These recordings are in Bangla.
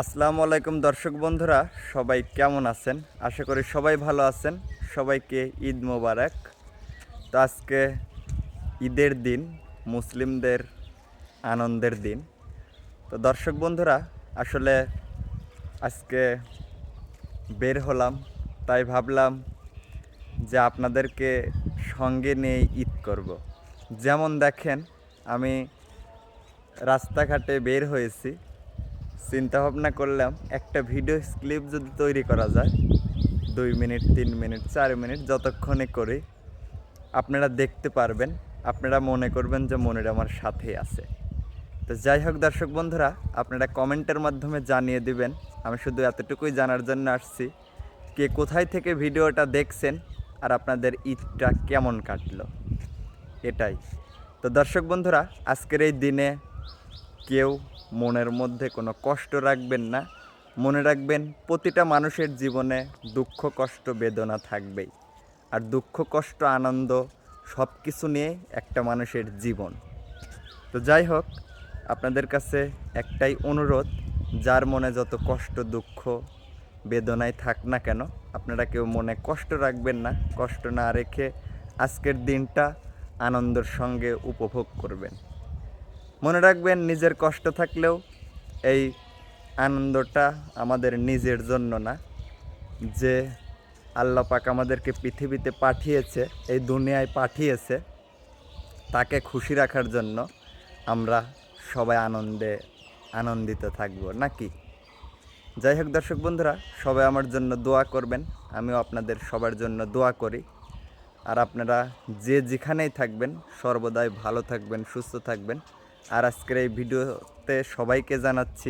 আসসালামু আলাইকুম দর্শক বন্ধুরা, সবাই কেমন আছেন? আশা করি সবাই ভালো আছেন। সবাইকে ঈদ মোবারক। তো আজকে ঈদের দিন, মুসলিমদের আনন্দের দিন। তো দর্শক বন্ধুরা, আসলে আজকে বের হলাম, তাই ভাবলাম যে আপনাদেরকে সঙ্গে নিয়ে ঈদ করব। যেমন দেখেন, আমি রাস্তাঘাটে বের হয়েছি, চিন্তা ভাবনা করলাম একটা ভিডিও ক্লিপ যদি তৈরি করা যায় 2 মিনিট, 3 মিনিট, 4 মিনিট, যতক্ষণে করি আপনারা দেখতে পারবেন, আপনারা মনে করবেন যে মনির আমার সাথেই আছে। তো যাই হোক দর্শক বন্ধুরা, আপনারা কমেন্টের মাধ্যমে জানিয়ে দিবেন। আমি শুধু এতটুকুই জানার জন্য আসছি, কে কোথায় থেকে ভিডিওটা দেখছেন আর আপনাদের ঈদটা কেমন কাটলো, এটাই। তো দর্শক বন্ধুরা, আজকের এই দিনে কেউ মনের মধ্যে কোনো কষ্ট রাখবেন না। মনে রাখবেন, প্রতিটা মানুষের জীবনে দুঃখ, কষ্ট, বেদনা থাকবেই। আর দুঃখ, কষ্ট, আনন্দ সব কিছু নিয়ে একটা মানুষের জীবন। তো যাই হোক, আপনাদের কাছে একটাই অনুরোধ, যার মনে যত কষ্ট, দুঃখ, বেদনায় থাক না কেন, আপনারা কেউ মনে কষ্ট রাখবেন না। কষ্ট না রেখে আজকের দিনটা আনন্দের সঙ্গে উপভোগ করবেন। মনে রাখবেন, নিজের কষ্ট থাকলেও এই আনন্দটা আমাদের নিজের জন্য না। যে আল্লাহ পাক আমাদেরকে পৃথিবীতে পাঠিয়েছে, এই দুনিয়ায় পাঠিয়েছে, তাকে খুশি রাখার জন্য আমরা সবাই আনন্দিত থাকব নাকি? যাই হোক দর্শক বন্ধুরা, সবাই আমার জন্য দোয়া করবেন। আমিও আপনাদের সবার জন্য দোয়া করি। আর আপনারা যে যেখানেই থাকবেন, সর্বদাই ভালো থাকবেন, সুস্থ থাকবেন। আর আজকের এই ভিডিওতে সবাইকে জানাচ্ছি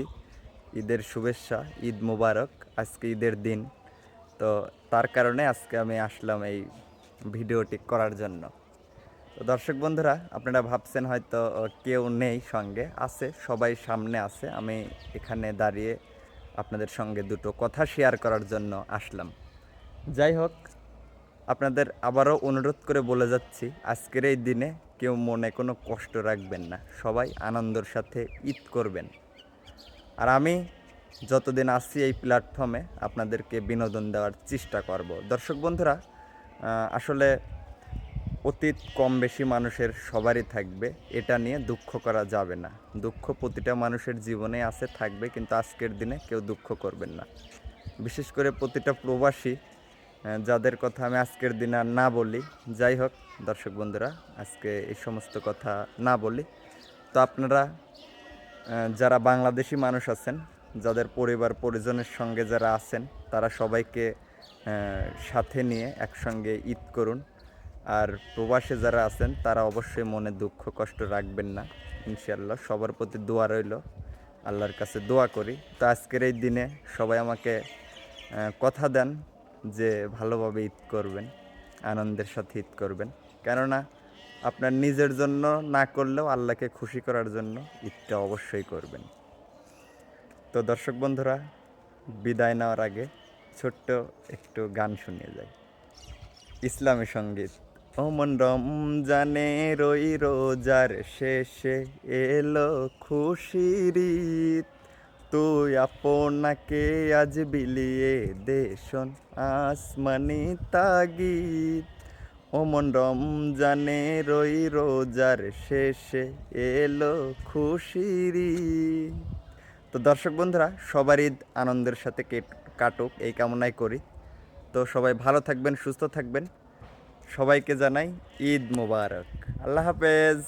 ঈদের শুভেচ্ছা, ঈদ মোবারক। আজকে ঈদের দিন, তো তার কারণে আজকে আমি আসলাম এই ভিডিওটি করার জন্য। তো দর্শক বন্ধুরা, আপনারা ভাবছেন হয়তো কেউ নেই সঙ্গে, আছে, সবাই সামনে আছে। আমি এখানে দাঁড়িয়ে আপনাদের সঙ্গে দুটো কথা শেয়ার করার জন্য আসলাম। যাই হোক, আপনাদের আবারও অনুরোধ করে বলে যাচ্ছি, আজকের এই দিনে কেউ মনে কোনো কষ্ট রাখবেন না, সবাই আনন্দের সাথে ঈদ করবেন। আর আমি যতদিন আসছি এই প্ল্যাটফর্মে আপনাদেরকে বিনোদন দেওয়ার চেষ্টা করব। দর্শক বন্ধুরা, আসলে অতীত কম বেশি মানুষের সবারই থাকবে, এটা নিয়ে দুঃখ করা যাবে না। দুঃখ প্রতিটা মানুষের জীবনে আছে, থাকবে, কিন্তু আজকের দিনে কেউ দুঃখ করবেন না। বিশেষ করে প্রতিটা প্রবাসী, যাদের কথা আমি আজকের দিনে আর না বলি। যাই হোক দর্শক বন্ধুরা, আজকে এই সমস্ত কথা না বলি। তো আপনারা যারা বাংলাদেশি মানুষ আছেন, যাদের পরিবার পরিজনের সঙ্গে যারা আছেন, তারা সবাইকে সাথে নিয়ে একসঙ্গে ঈদ করুন। আর প্রবাসে যারা আছেন, তারা অবশ্যই মনে দুঃখ কষ্ট রাখবেন না। ইনশাআল্লাহ সবার প্রতি দোয়া রইল, আল্লাহর কাছে দোয়া করি। তো আজকের এই দিনে সবাই আমাকে কথা দেন যে ভালোভাবে ঈদ করবেন, আনন্দের সাথে ঈদ করবেন। কেননা আপনার নিজের জন্য না করলেও আল্লাহকে খুশি করার জন্য ঈদটা অবশ্যই করবেন। তো দর্শক বন্ধুরা, বিদায় নেওয়ার আগে ছোট্ট একটু গান শুনিয়ে যাই, ইসলামী সঙ্গীত। ওমন রমজানে রই রোজার শেষে এলো খুশির ঈদ, তুই আপনাকে আজ বিলিয়ে দে শোন আসমানি তাগিদ। ওমন রমজানে রই রোজার শেষে এলো খুশির ঈদ। তো দর্শক বন্ধুরা, সবার ঈদ আনন্দের সাথে কাটুক, এই কামনাই করি। তো সবাই ভালো থাকবেন, সুস্থ থাকবেন। সবাইকে জানাই ঈদ মোবারক। আল্লাহ হাফেজ।